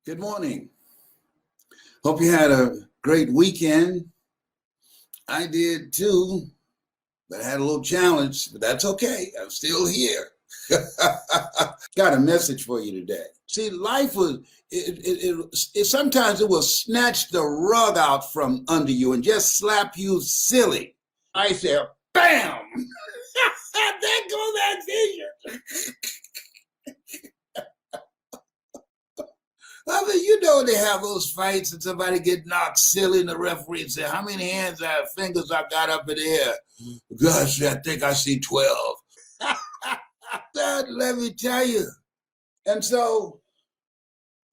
Good morning. Hope you had a great weekend. I did too, but I had a little challenge, but that's okay. I'm still here. Got a message for you today. See, life was, sometimes it will snatch the rug out from under you and just slap you silly. I said, bam! There goes that vision. I mean, they have those fights and somebody get knocked silly and the referee say, how many fingers I got up in the air? Gosh, I think I see 12. Let me tell you. And so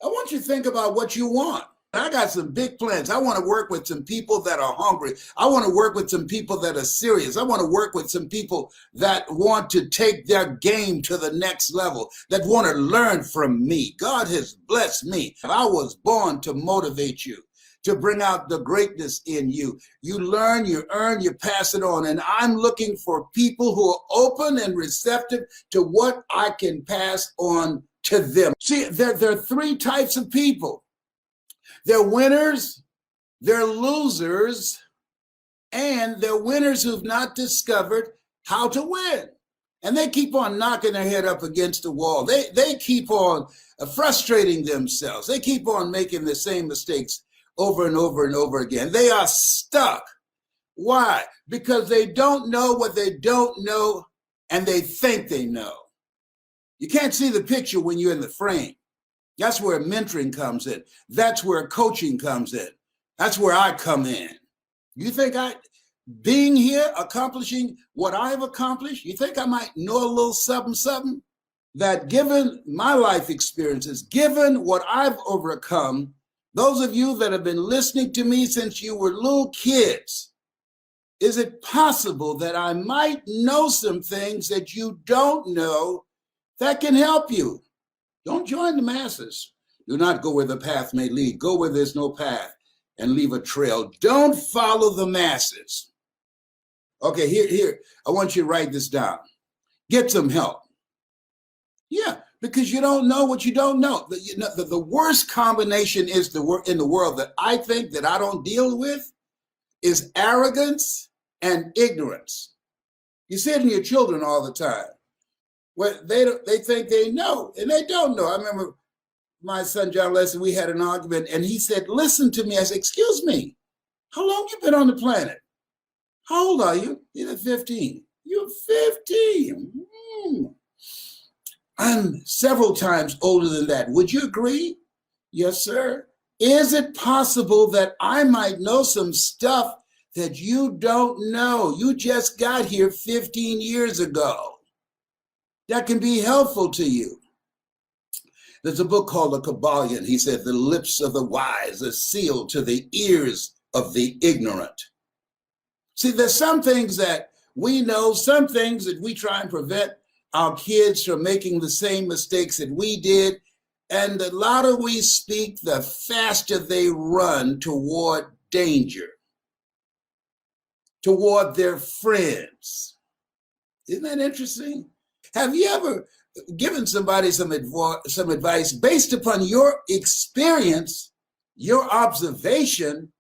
I want you to think about what you want. I got some big plans. I want to work with some people that are hungry. I want to work with some people that are serious. I want to work with some people that want to take their game to the next level, that want to learn from me. God has blessed me. I was born to motivate you, to bring out the greatness in you. You learn, you earn, you pass it on. And I'm looking for people who are open and receptive to what I can pass on to them. See, there are three types of people. They're winners, they're losers, and they're winners who've not discovered how to win. And they keep on knocking their head up against the wall. They keep on frustrating themselves. They keep on making the same mistakes over and over and over again. They are stuck. Why? Because they don't know what they don't know, and they think they know. You can't see the picture when you're in the frame. That's where mentoring comes in. That's where coaching comes in. That's where I come in. You think being here, accomplishing what I've accomplished, you think I might know a little something? That given my life experiences, given what I've overcome, those of you that have been listening to me since you were little kids, is it possible that I might know some things that you don't know that can help you? Don't join the masses. Do not go where the path may lead. Go where there's no path and leave a trail. Don't follow the masses. Okay, here. I want you to write this down. Get some help. Yeah, because you don't know what you don't know. The worst combination in the world that I think that I don't deal with is arrogance and ignorance. You see it in your children all the time. Well, they think they know, and they don't know. I remember my son, John Leslie, we had an argument, and he said, listen to me. I said, excuse me, how long you been on the planet? How old are you? He said, 15. You're 15. I'm several times older than that. Would you agree? Yes, sir. Is it possible that I might know some stuff that you don't know? You just got here 15 years ago. That can be helpful to you. There's a book called The Kabbalion. He said, the lips of the wise are sealed to the ears of the ignorant. See, there's some things that we know, some things that we try and prevent our kids from making the same mistakes that we did. And the louder we speak, the faster they run toward danger, toward their friends. Isn't that interesting? Have you ever given somebody some advice based upon your experience, your observation,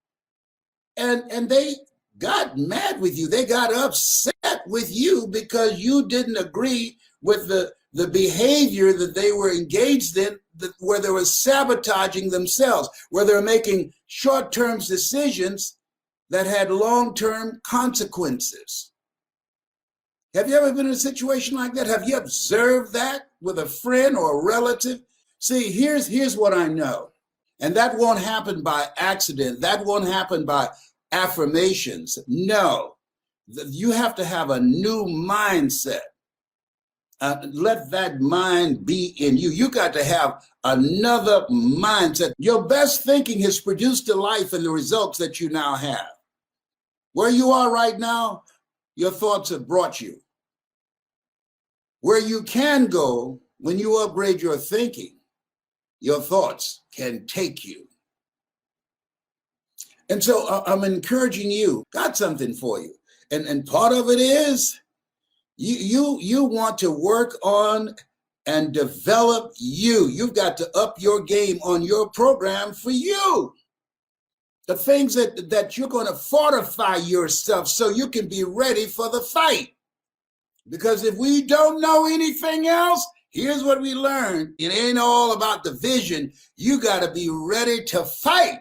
and they got mad with you? They got upset with you because you didn't agree with the behavior that they were engaged in, where they were sabotaging themselves, where they were making short-term decisions that had long-term consequences. Have you ever been in a situation like that? Have you observed that with a friend or a relative? See, here's what I know. And that won't happen by accident. That won't happen by affirmations. No, you have to have a new mindset. Let that mind be in you. You got to have another mindset. Your best thinking has produced the life and the results that you now have. Where you are right now, your thoughts have brought you. Where you can go when you upgrade your thinking, your thoughts can take you. And so I'm encouraging you, got something for you. And part of it is you want to work on and develop you. You've got to up your game on your program for you. The things that you're going to fortify yourself so you can be ready for the fight. Because if we don't know anything else, here's what we learned. It ain't all about the vision. You got to be ready to fight.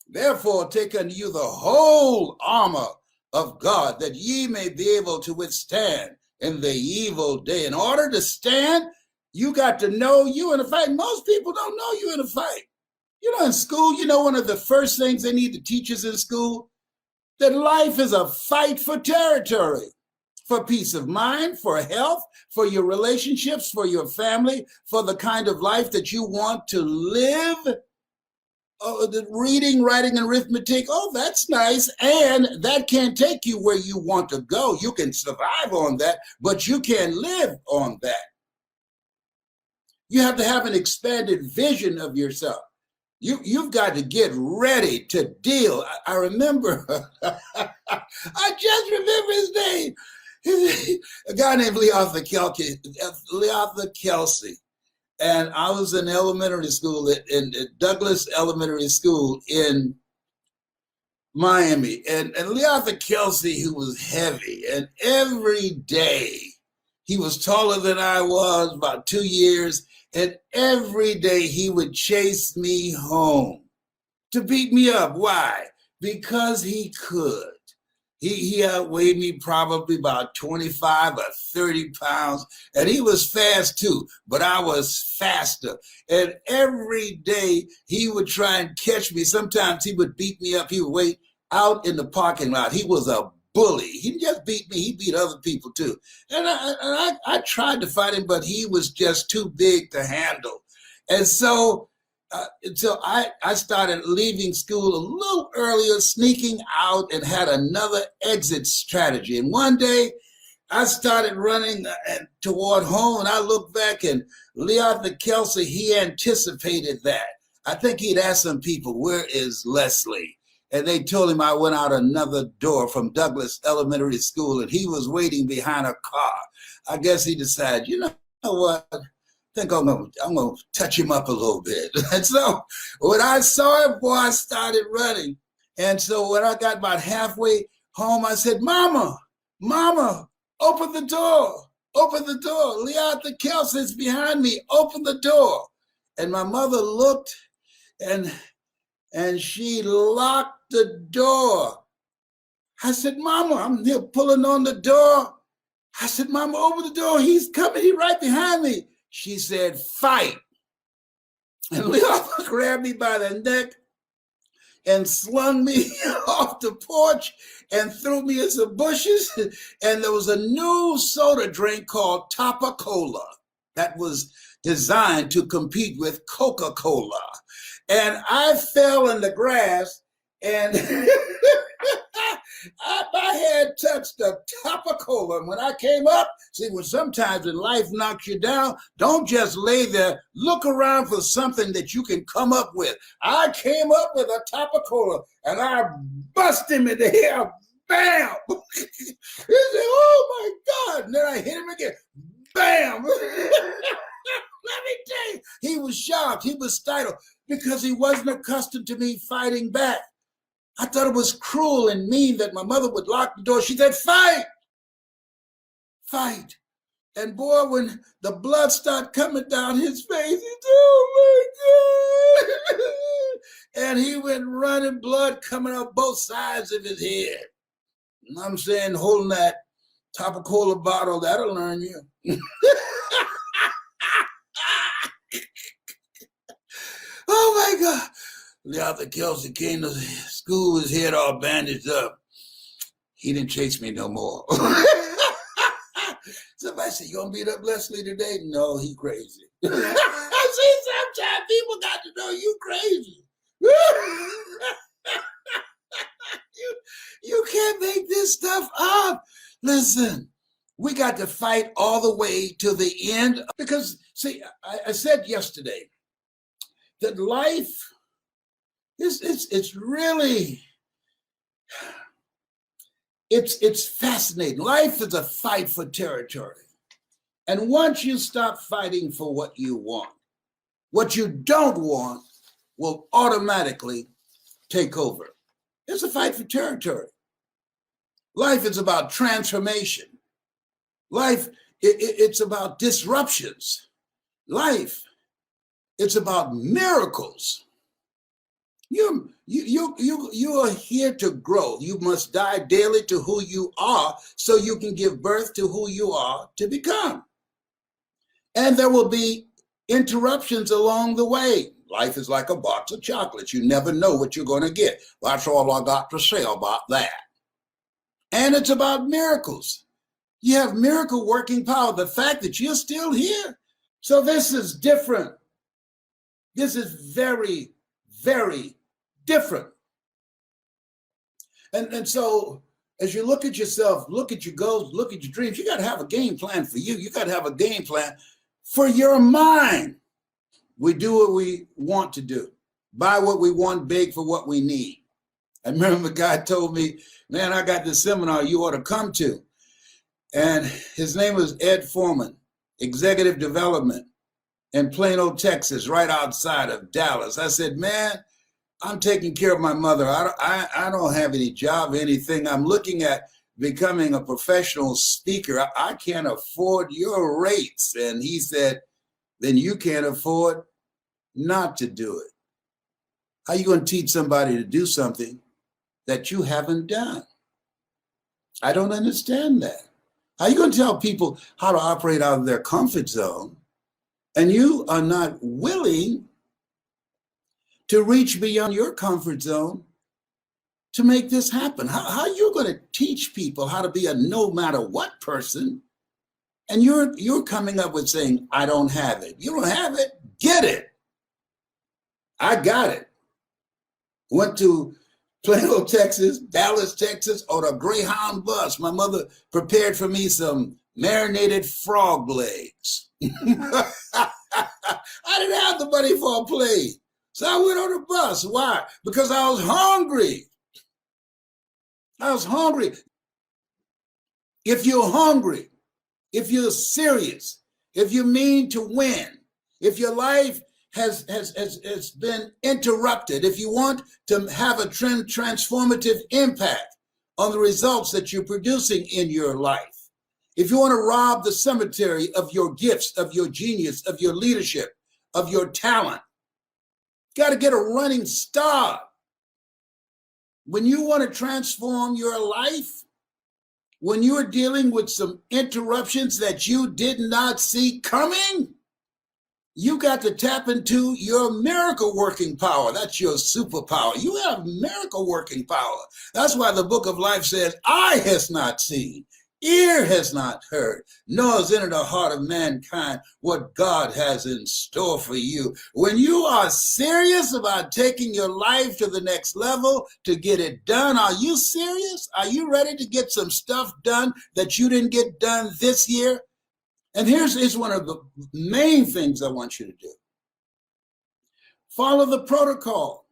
Therefore, take unto you the whole armor of God, that ye may be able to withstand in the evil day. In order to stand, you got to know you in a fight. Most people don't know you in a fight. You know, in school, you know, one of the first things they need to teach us in school, that life is a fight for territory, for peace of mind, for health, for your relationships, for your family, for the kind of life that you want to live. Oh, the reading, writing, and arithmetic, oh, that's nice. And that can't take you where you want to go. You can survive on that, but you can't live on that. You have to have an expanded vision of yourself. You've got to get ready to deal. I remember, I just remember his name. A guy named Leatha Kelsey. And I was in elementary school in Douglas Elementary School in Miami. And Leatha Kelsey, who was heavy, and every day he was taller than I was, about 2 years. And every day he would chase me home to beat me up. Why? Because he could. He outweighed me probably about 25 or 30 pounds, and he was fast too, but I was faster. And every day he would try and catch me. Sometimes he would beat me up. He would wait out in the parking lot. He was a bully. He didn't just beat me, he beat other people too. And I tried to fight him, but he was just too big to handle. And so I started leaving school a little earlier, sneaking out, and had another exit strategy. And one day I started running toward home, and I looked back, and Leatha Kelsey, he anticipated that. I think he'd asked some people, where is Leslie? And they told him I went out another door from Douglas Elementary School, and he was waiting behind a car. I guess he decided, you know what? I think I'm gonna touch him up a little bit. And so when I saw him, boy, I started running. And so when I got about halfway home, I said, Mama, open the door. Open the door. Leatha Kelsey's behind me. Open the door. And my mother looked, and she locked the door. I said, Mama, I'm here pulling on the door. I said, Mama, open the door. He's coming. He's right behind me. She said, fight. And Leatha grabbed me by the neck and slung me off the porch and threw me in some bushes. And there was a new soda drink called Topa-Cola that was designed to compete with Coca-Cola. And I fell in the grass, and my head touched the Topa-Cola. And when I came up, see, when sometimes when life knocks you down, don't just lay there. Look around for something that you can come up with. I came up with a Topa-Cola, and I bust him in the head. Bam! He said, oh, my God. And then I hit him again. Bam! Let me tell you, he was shocked. He was startled because he wasn't accustomed to me fighting back. I thought it was cruel and mean that my mother would lock the door. She said, fight, fight. And boy, when the blood started coming down his face, he said, oh my God. And he went running, blood coming up both sides of his head. And I'm saying, holding that Topa-Cola bottle, that'll learn you. Oh my God. Leatha Kelsey came to school with his head all bandaged up. He didn't chase me no more. Somebody said, you gonna beat up Leslie today? No, he crazy. See, sometimes people got to know you crazy. You can't make this stuff up. Listen, we got to fight all the way to the end. Because, see, I said yesterday that life it's really, it's fascinating. Life is a fight for territory. And once you stop fighting for what you don't want will automatically take over. It's a fight for territory. Life is about transformation. Life, it's about disruptions. Life, it's about miracles. You are here to grow. You must die daily to who you are so you can give birth to who you are to become. And there will be interruptions along the way. Life is like a box of chocolates. You never know what you're going to get. That's all I got to say about that. And it's about miracles. You have miracle working power. The fact that you're still here. So this is different. This is very, very different. And so as you look at yourself, look at your goals, look at your dreams, you got to have a game plan for you. You got to have a game plan for your mind. We do what we want to do, buy what we want, beg for what we need. I remember a guy told me, man, I got this seminar you ought to come to. And his name was Ed Foreman, Executive Development in Plano, Texas, right outside of Dallas. I said, man, I'm taking care of my mother. I don't have any job or anything. I'm looking at becoming a professional speaker. I can't afford your rates. And he said, then you can't afford not to do it. How are you going to teach somebody to do something that you haven't done? I don't understand that. How are you going to tell people how to operate out of their comfort zone and you are not willing to reach beyond your comfort zone to make this happen? How are you going to teach people how to be a no matter what person and you're coming up with saying, I don't have it. You don't have it? Get it. I got it. Went to Plano, Texas, Dallas, Texas on a Greyhound bus. My mother prepared for me some marinated frog legs. I didn't have the money for a plane. So I went on a bus. Why? Because I was hungry. I was hungry. If you're hungry, if you're serious, if you mean to win, if your life has been interrupted, if you want to have a transformative impact on the results that you're producing in your life, if you want to rob the cemetery of your gifts, of your genius, of your leadership, of your talent, you got to get a running start. When you want to transform your life, when you're dealing with some interruptions that you did not see coming, you got to tap into your miracle working power. That's your superpower. You have miracle working power. That's why the book of life says, eye has not seen, ear has not heard, nor has entered the heart of mankind what God has in store for you. When you are serious about taking your life to the next level to get it done, are you serious? Are you ready to get some stuff done that you didn't get done this year? And here's one of the main things I want you to do. Follow the protocol.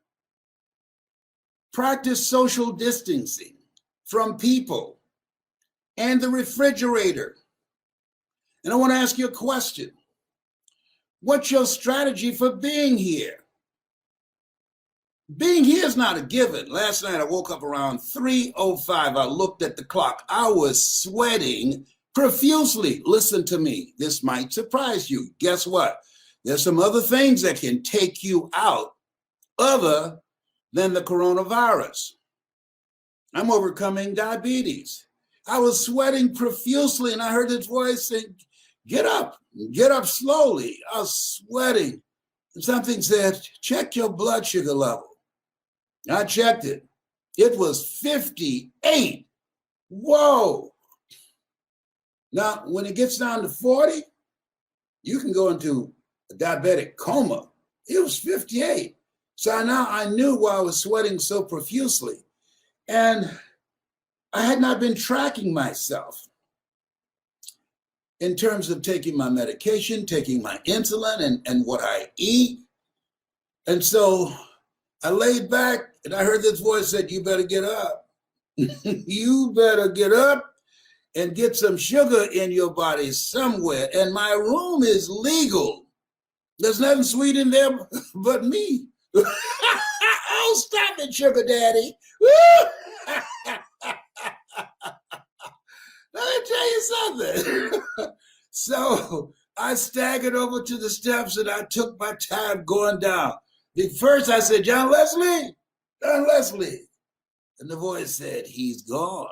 Practice social distancing from people and the refrigerator. And I want to ask you a question. What's your strategy for being here? Being here is not a given. Last night I woke up around 3:05. I looked at the clock. I was sweating profusely. Listen to me. This might surprise you. Guess what? There's some other things that can take you out other than the coronavirus. I'm overcoming diabetes. I was sweating profusely and I heard this voice saying, get up slowly. I was sweating. And something said, check your blood sugar level. I checked it. It was 58. Whoa. Now, when it gets down to 40, you can go into a diabetic coma. It was 58. So now I knew why I was sweating so profusely. And I had not been tracking myself in terms of taking my medication, taking my insulin and what I eat. And so I laid back and I heard this voice said, you better get up. You better get up and get some sugar in your body somewhere. And my room is legal. There's nothing sweet in there but me. Oh, stop it, sugar daddy. Let me tell you something. So I staggered over to the steps and I took my time going down. First I said, John Leslie. And the voice said, he's gone.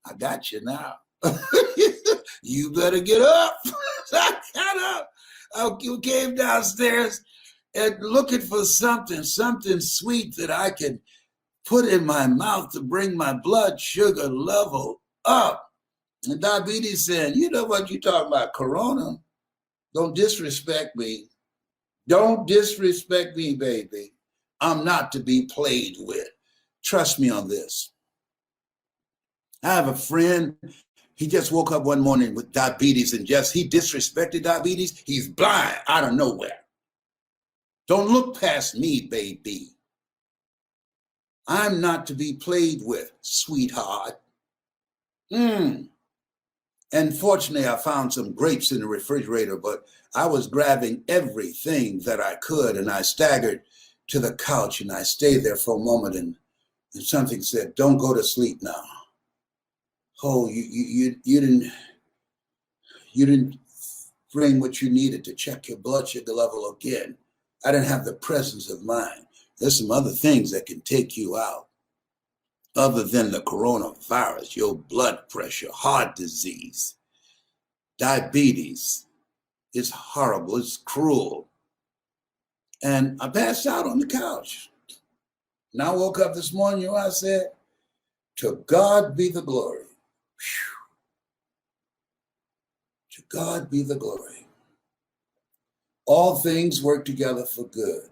I got you now. You better get up. So I got up. I came downstairs and looking for something sweet that I can put in my mouth to bring my blood sugar level up. And diabetes said, you know what you're talking about, Corona. Don't disrespect me. Don't disrespect me, baby. I'm not to be played with. Trust me on this. I have a friend. He just woke up one morning with diabetes and he disrespected diabetes. He's blind out of nowhere. Don't look past me, baby. I'm not to be played with, sweetheart. And fortunately, I found some grapes in the refrigerator, but I was grabbing everything that I could, and I staggered to the couch, and I stayed there for a moment, and something said, don't go to sleep now. Oh, you didn't bring what you needed to check your blood sugar level again. I didn't have the presence of mind. There's some other things that can take you out other than the coronavirus, your blood pressure, heart disease, diabetes. It's horrible. It's cruel. And I passed out on the couch. And I woke up this morning, you know what I said? To God be the glory. Whew. To God be the glory. All things work together for good,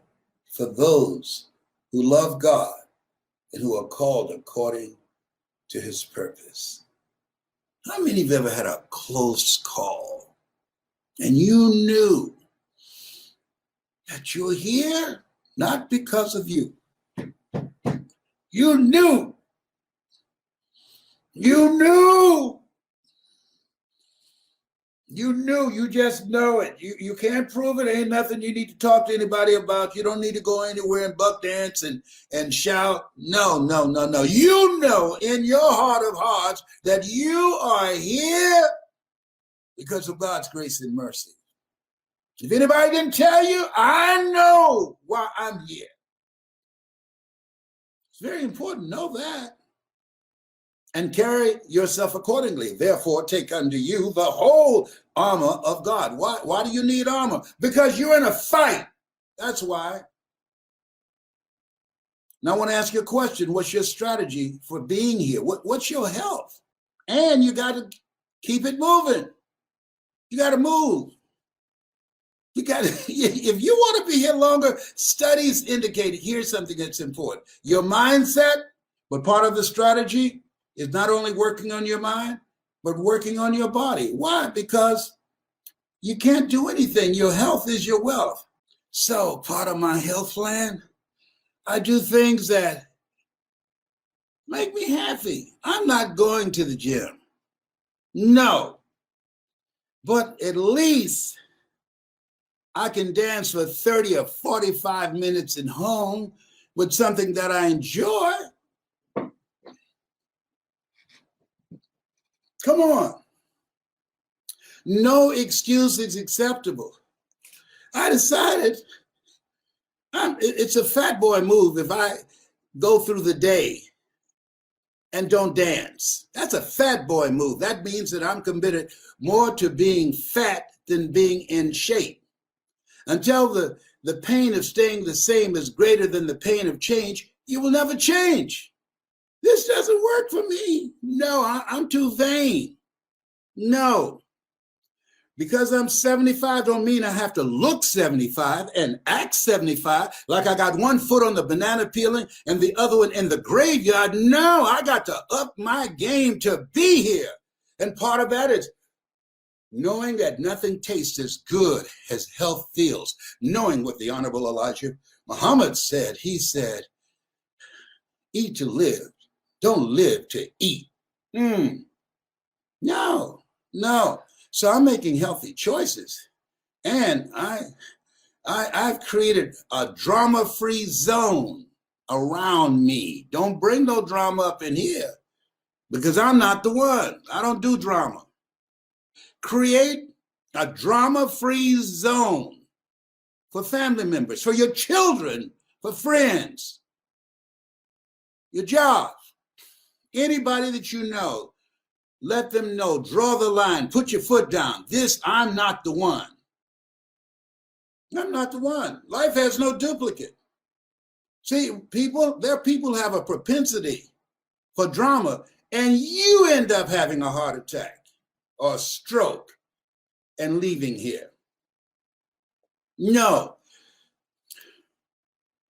for those who love God and who are called according to his purpose. How many of you ever had a close call and you knew that you're here not because of you? You knew. You just know it. You can't prove it. Ain't nothing you need to talk to anybody about. You don't need to go anywhere and buck dance and shout. No. You know in your heart of hearts that you are here because of God's grace and mercy. If anybody didn't tell you, I know why I'm here. It's very important to know that. And carry yourself accordingly. Therefore, take unto you the whole armor of God. Why do you need armor? Because you're in a fight. That's why. Now, I want to ask you a question. What's your strategy for being here? What's your health? And you got to keep it moving. You got to move. If you want to be here longer, studies indicate, here's something that's important. Your mindset, but part of the strategy is not only working on your mind, but working on your body. Why? Because you can't do anything. Your health is your wealth. So part of my health plan, I do things that make me happy. I'm not going to the gym. No. But at least I can dance for 30 or 45 minutes at home with something that I enjoy. Come on. No excuse is acceptable. I decided it's a fat boy move if I go through the day and don't dance. That's a fat boy move. That means that I'm committed more to being fat than being in shape. Until the pain of staying the same is greater than the pain of change, you will never change. This doesn't work for me. No, I'm too vain. No. Because I'm 75 don't mean I have to look 75 and act 75 like I got one foot on the banana peeling and the other one in the graveyard. No, I got to up my game to be here. And part of that is knowing that nothing tastes as good as health feels. Knowing what the Honorable Elijah Muhammad said. He said, eat to live. Don't live to eat. No, no. So I'm making healthy choices. And I've created a drama-free zone around me. Don't bring no drama up in here because I'm not the one. I don't do drama. Create a drama-free zone for family members, for your children, for friends, your job, anybody that you know. Let them know, draw the line, put your foot down. I'm not the one. I'm not the one. Life has no duplicate. See, people have a propensity for drama, and you end up having a heart attack or a stroke and leaving here. No,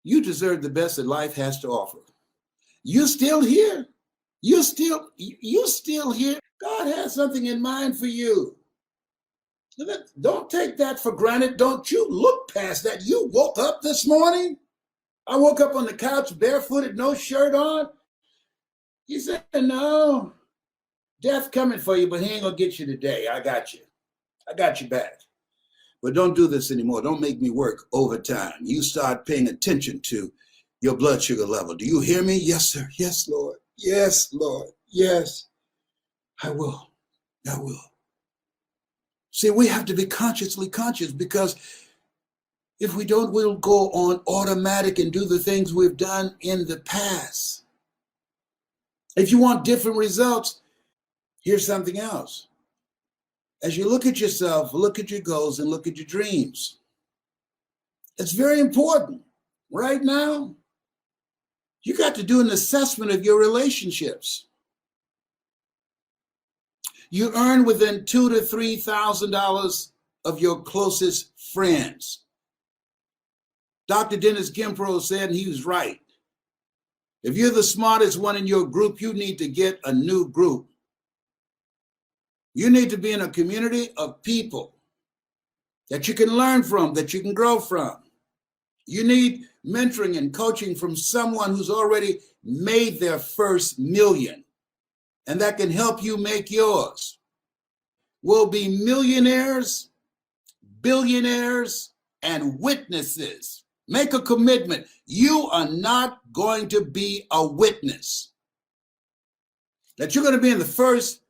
you deserve the best that life has to offer. You're still here. You're still here. God has something in mind for you. Don't take that for granted. Don't you look past that. You woke up this morning. I woke up on the couch barefooted, no shirt on. You said, no, death coming for you, but he ain't gonna get you today. I got you. I got you back. But don't do this anymore. Don't make me work overtime. You start paying attention to your blood sugar level. Do you hear me? Yes, sir. Yes, Lord. Yes, Lord. Yes, I will. I will. See, we have to be consciously conscious, because if we don't, we'll go on automatic and do the things we've done in the past. If you want different results, here's something else. As you look at yourself, look at your goals, and look at your dreams. It's very important. Right now, you got to do an assessment of your relationships. You earn within $2,000 to $3,000 of your closest friends. Dr. Dennis Gimpro said, and he was right. If you're the smartest one in your group, you need to get a new group. You need to be in a community of people that you can learn from, that you can grow from. You need mentoring and coaching from someone who's already made their first million, and that can help you make yours. We'll be millionaires, billionaires, and witnesses. Make a commitment. You are not going to be a witness. That you're going to be in the first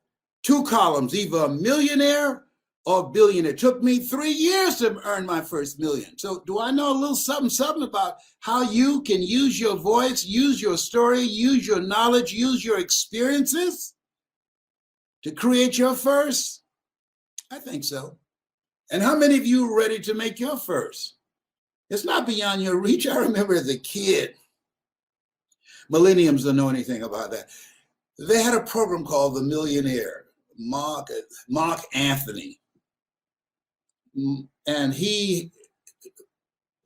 two columns, either a millionaire or a billionaire. It took me 3 years to earn my first million. So do I know a little something about how you can use your voice, use your story, use your knowledge, use your experiences to create your first? I think so. And how many of you are ready to make your first? It's not beyond your reach. I remember as a kid, millennials don't know anything about that. They had a program called The Millionaire, Mark Anthony. And he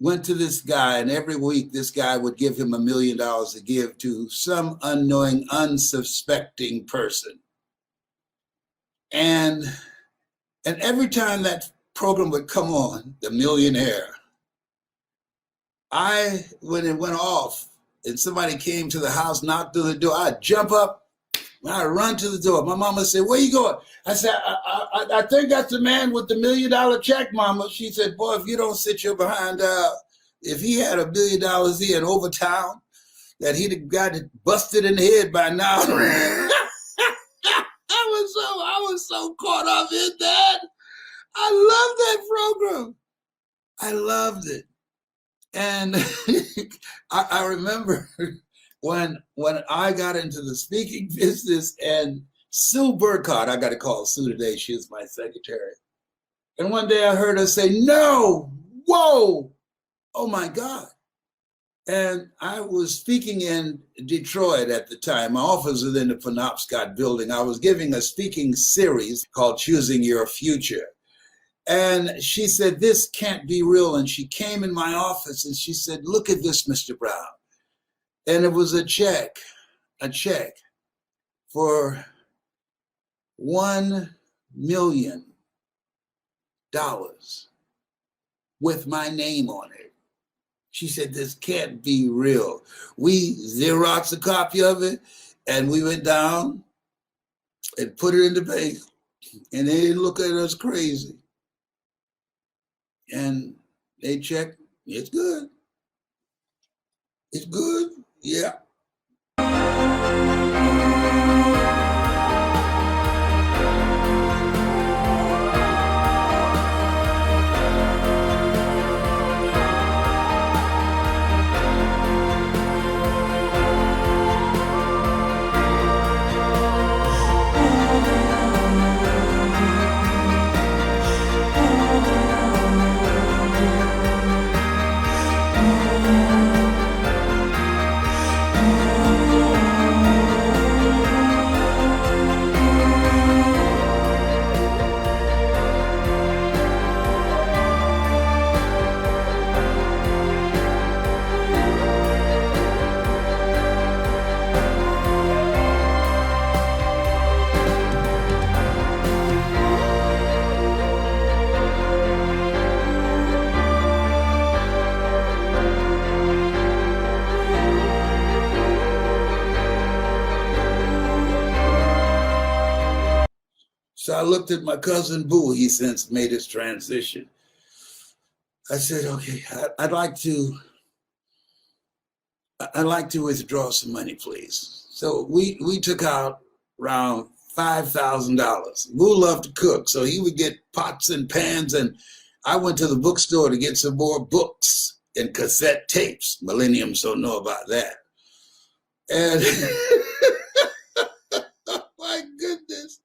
went to this guy, and every week this guy would give him $1 million to give to some unknowing, unsuspecting person. And every time that program would come on, The Millionaire, when it went off and somebody came to the house, knocked on the door, I'd jump up, I'd run to the door. My mama said, where you going? I said, I think that's the man with the $1 million check, mama. She said, boy, if you don't sit your behind down, if he had $1 million here in Overtown, that he'd have got it busted in the head by now. I was so caught up in that. I loved that program. I loved it. And I remember when I got into the speaking business, and Sue Burkhardt, I got to call Sue today, she is my secretary. And one day I heard her say, no, whoa, oh my God. And I was speaking in Detroit at the time. My office was in the Penobscot building. I was giving a speaking series called Choosing Your Future. And she said, this can't be real. And she came in my office and she said, look at this, Mr. Brown. And it was a check for $1 million with my name on it. She said, this can't be real. We Xeroxed a copy of it, and we went down and put it in the bank. And they didn't look at us crazy. And they checked, it's good. It's good. Yeah. So I looked at my cousin Boo. He since made his transition. I said, okay, I'd like to withdraw some money, please. So we took out around $5,000. Boo loved to cook, so he would get pots and pans, and I went to the bookstore to get some more books and cassette tapes. Millenniums don't know about that. And oh my goodness.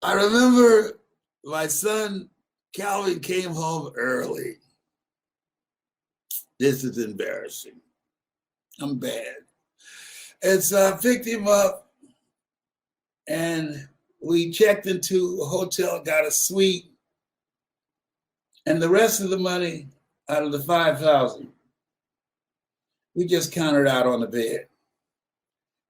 I remember my son Calvin came home early. This is embarrassing. I'm bad. And so I picked him up and we checked into a hotel, got a suite, and the rest of the money out of the 5,000, we just counted out on the bed.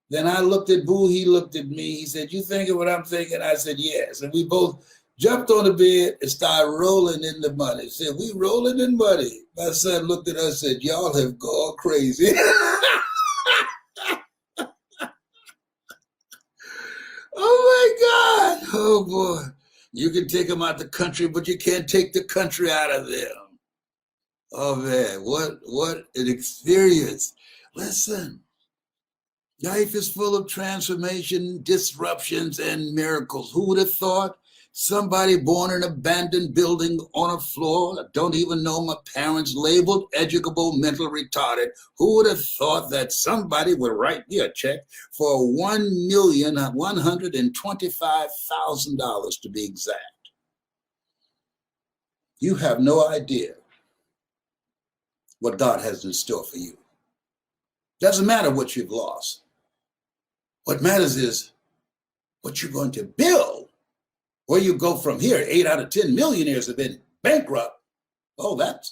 Then I looked at Boo, he looked at me. He said, you thinking what I'm thinking? I said, yes. And we both jumped on the bed and started rolling in the money. He said, we rolling in money. My son looked at us and said, y'all have gone crazy. Oh my God. Oh boy. You can take them out the country, but you can't take the country out of them. Oh man, what an experience. Listen. Life is full of transformation, disruptions, and miracles. Who would have thought somebody born in an abandoned building on a floor, don't even know my parents, labeled educable, mental retarded? Who would have thought that somebody would write me a check for $1,125,000 to be exact? You have no idea what God has in store for you. Doesn't matter what you've lost. What matters is what you're going to build. Where you go from here. 8 out of 10 millionaires have been bankrupt. Oh, that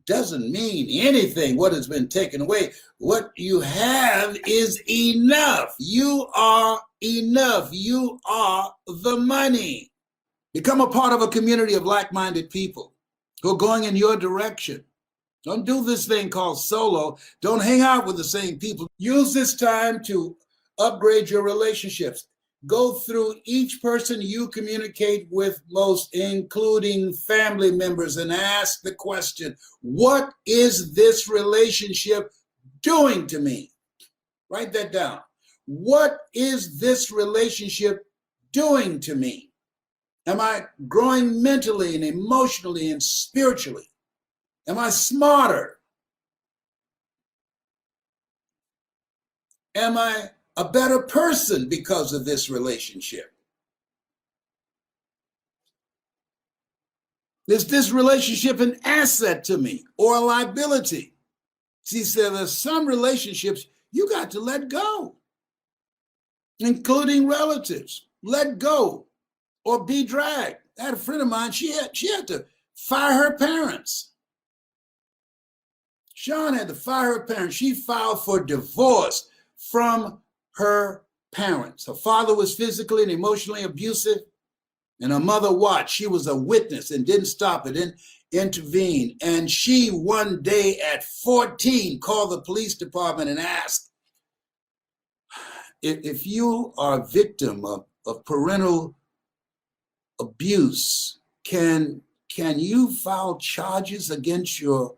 doesn't mean anything. What has been taken away. What you have is enough. You are enough. You are the money. Become a part of a community of like-minded people who are going in your direction. Don't do this thing called solo. Don't hang out with the same people. Use this time to upgrade your relationships. Go through each person you communicate with most, including family members, and ask the question, what is this relationship doing to me? Write that down. What is this relationship doing to me? Am I growing mentally and emotionally and spiritually? Am I smarter? Am I a better person because of this relationship? Is this relationship an asset to me or a liability? See, so there's some relationships you got to let go, including relatives. Let go or be dragged. I had a friend of mine, she had to fire her parents. Sean had to fire her parents. She filed for divorce from her parents. Her father was physically and emotionally abusive. And her mother watched. She was a witness and didn't stop it, didn't intervene. And she one day at 14 called the police department and asked, if you are a victim of parental abuse, can you file charges against your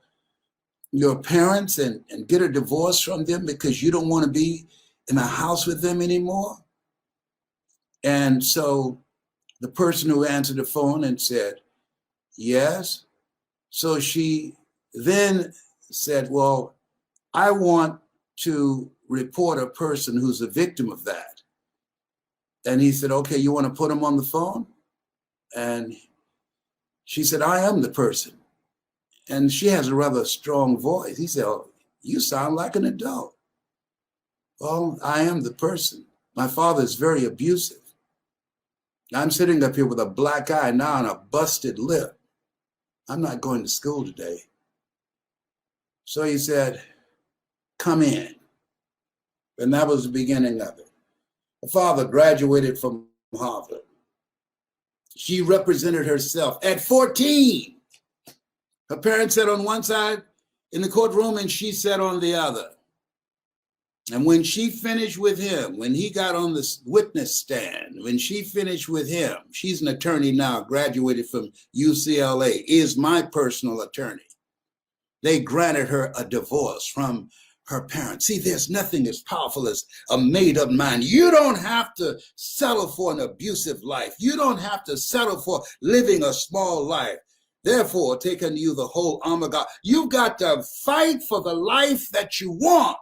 parents and get a divorce from them because you don't want to be in a house with them anymore? And so the person who answered the phone and said, yes. So she then said, well, I want to report a person who's a victim of that. And he said, okay, you want to put him on the phone? And she said, I am the person. And she has a rather strong voice. He said, oh, you sound like an adult. Well, I am the person. My father is very abusive. I'm sitting up here with a black eye now and a busted lip. I'm not going to school today. So he said, come in. And that was the beginning of it. My father graduated from Harvard. She represented herself at 14. Her parents sat on one side in the courtroom and she sat on the other. And when she finished with him, when he got on the witness stand, when she finished with him, she's an attorney now, graduated from UCLA, is my personal attorney. They granted her a divorce from her parents. See, there's nothing as powerful as a made-up mind. You don't have to settle for an abusive life. You don't have to settle for living a small life. Therefore, take unto you the whole armor of God. You've got to fight for the life that you want.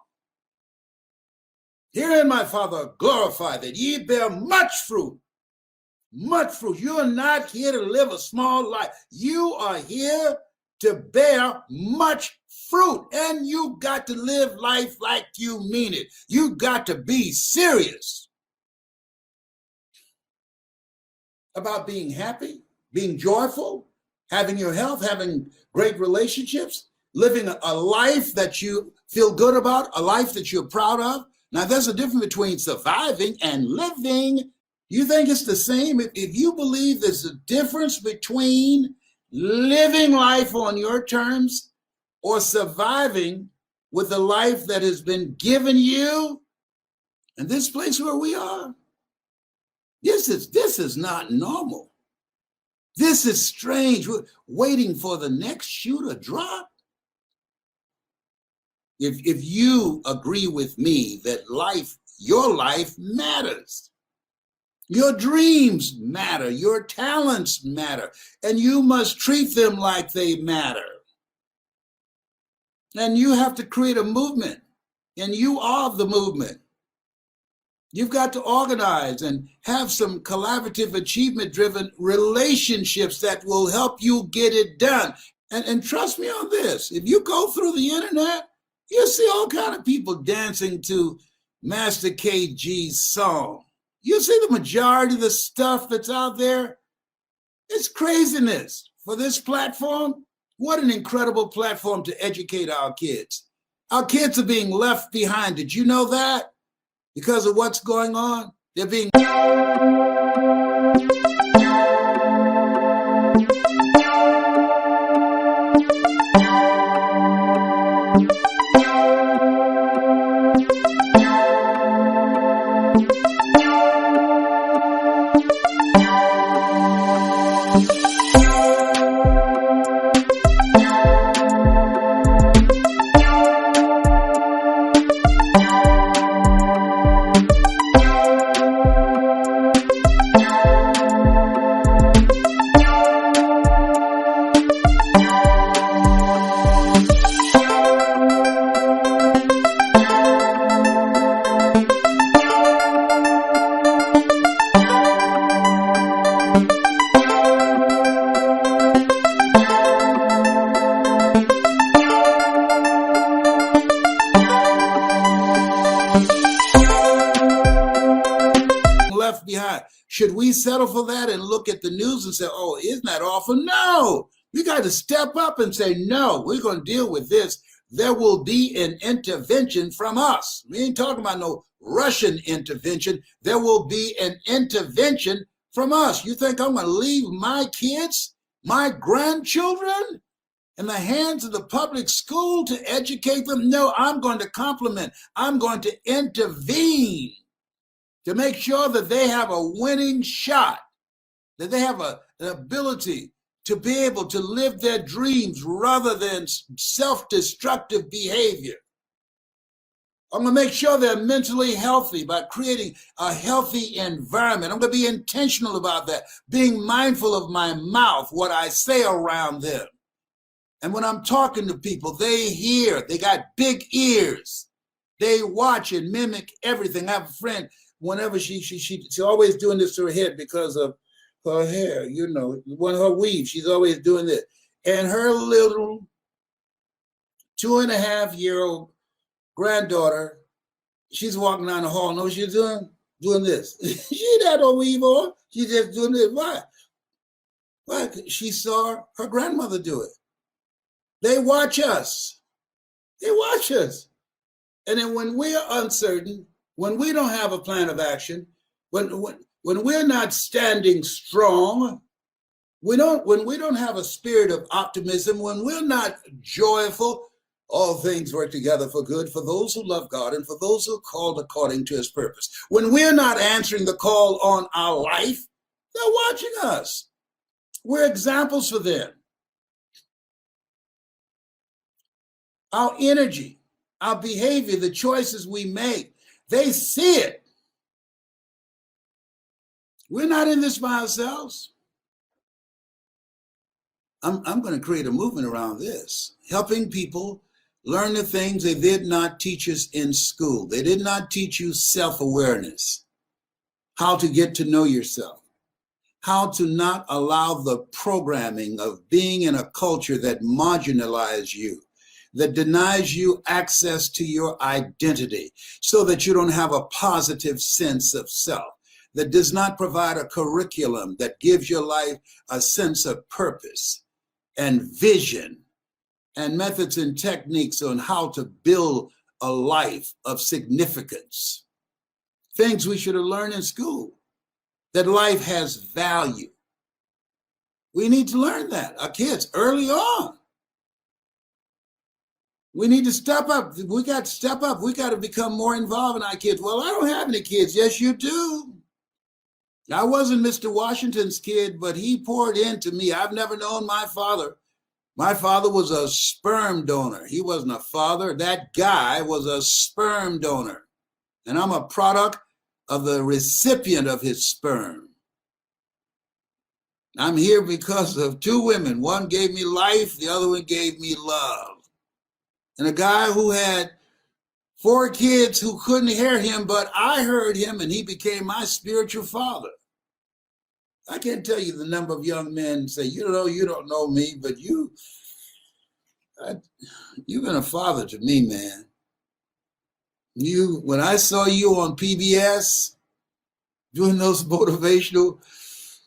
Herein my Father glorify that ye bear much fruit. Much fruit. You are not here to live a small life. You are here to bear much fruit. And you got to live life like you mean it. You got to be serious about being happy, being joyful, having your health, having great relationships, living a life that you feel good about, a life that you're proud of. Now, there's a difference between surviving and living. You think it's the same? If you believe there's a difference between living life on your terms or surviving with the life that has been given you, and this place where we are, this is not normal. This is strange. We're waiting for the next shoe to drop. If you agree with me that your life matters, your dreams matter, your talents matter, and you must treat them like they matter. And you have to create a movement, and you are the movement. You've got to organize and have some collaborative, achievement-driven relationships that will help you get it done. And trust me on this, if you go through the internet, you see all kinds of people dancing to Master KG's song. You see the majority of the stuff that's out there. It's craziness. For this platform, what an incredible platform to educate our kids. Our kids are being left behind. Did you know that? Because of what's going on, they're being... left behind. Should we settle for that and look at the news and say, oh, isn't that awful? No, we got to step up and say, no, we're going to deal with this. There will be an intervention from us. We ain't talking about no Russian intervention. There will be an intervention from us. You think I'm going to leave my kids, my grandchildren, in the hands of the public school to educate them? No, I'm going to complement. I'm going to intervene to make sure that they have a winning shot, that they have an ability to be able to live their dreams rather than self-destructive behavior. I'm going to make sure they're mentally healthy by creating a healthy environment. I'm going to be intentional about that, being mindful of my mouth, what I say around them. And when I'm talking to people, they hear, they got big ears. They watch and mimic everything. I have a friend, whenever she's always doing this to her head because of her hair, you know, when her weave, she's always doing this. And her little 2.5-year-old granddaughter, she's walking down the hall. Know what she's doing? Doing this. She had no weave on. She's just doing this. Why? Why? She saw her grandmother do it. They watch us. They watch us. And then when we're uncertain, when we don't have a plan of action, when we're not standing strong, when we don't have a spirit of optimism, when we're not joyful, all things work together for good for those who love God and for those who are called according to his purpose. When we're not answering the call on our life, they're watching us. We're examples for them. Our energy, our behavior, the choices we make, they see it. We're not in this by ourselves. I'm going to create a movement around this, helping people learn the things they did not teach us in school. They did not teach you self-awareness, how to get to know yourself, how to not allow the programming of being in a culture that marginalizes you, that denies you access to your identity so that you don't have a positive sense of self, that does not provide a curriculum that gives your life a sense of purpose and vision and methods and techniques on how to build a life of significance. Things we should have learned in school, that life has value. We need to learn that, our kids, early on. We need to step up. We got to step up. We got to become more involved in our kids. Well, I don't have any kids. Yes, you do. I wasn't Mr. Washington's kid, but he poured into me. I've never known my father. My father was a sperm donor. He wasn't a father. That guy was a sperm donor. And I'm a product of the recipient of his sperm. I'm here because of two women. One gave me life. The other one gave me love. And a guy who had 4 kids who couldn't hear him, but I heard him, and he became my spiritual father. I can't tell you the number of young men say, you don't know me, but you've been a father to me, man. When I saw you on PBS doing those motivational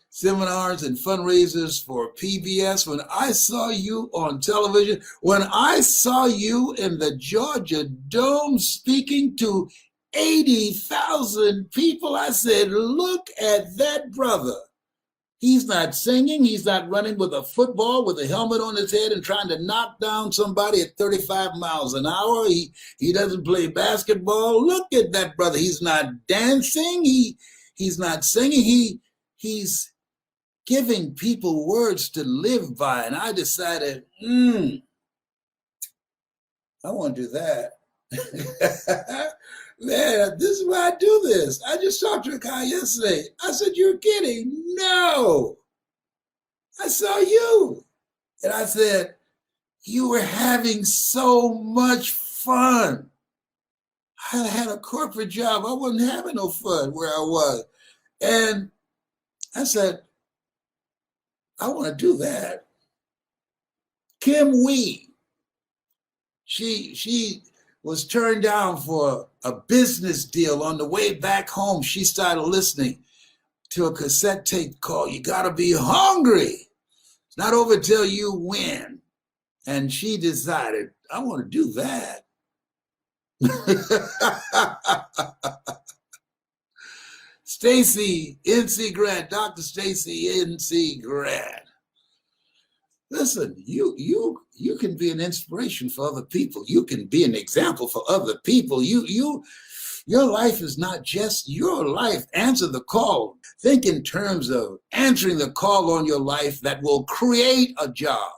seminars and fundraisers for PBS, when I saw you on television, when I saw you in the Georgia Dome speaking to 80,000 people, I said, look at that brother. He's not singing. He's not running with a football with a helmet on his head and trying to knock down somebody at 35 miles an hour. He doesn't play basketball. Look at that brother. He's not dancing. He's not singing. He's giving people words to live by. And I decided, I want to do that. Man, this is why I do this. I just talked to a guy yesterday. I said, you're kidding. No. I saw you. And I said, you were having so much fun. I had a corporate job. I wasn't having no fun where I was. And I said, I want to do that. Kim Wee, she was turned down for a business deal. On the way back home, she started listening to a cassette tape called You Gotta Be Hungry. It's not over till you win. And she decided, I want to do that. Stacy, NC grad, Dr. Stacy, NC grad. Listen, you can be an inspiration for other people. You can be an example for other people. Your life is not just your life. Answer the call. Think in terms of answering the call on your life that will create a job.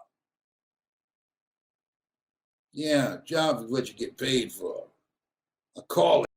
Yeah, job is what you get paid for. A call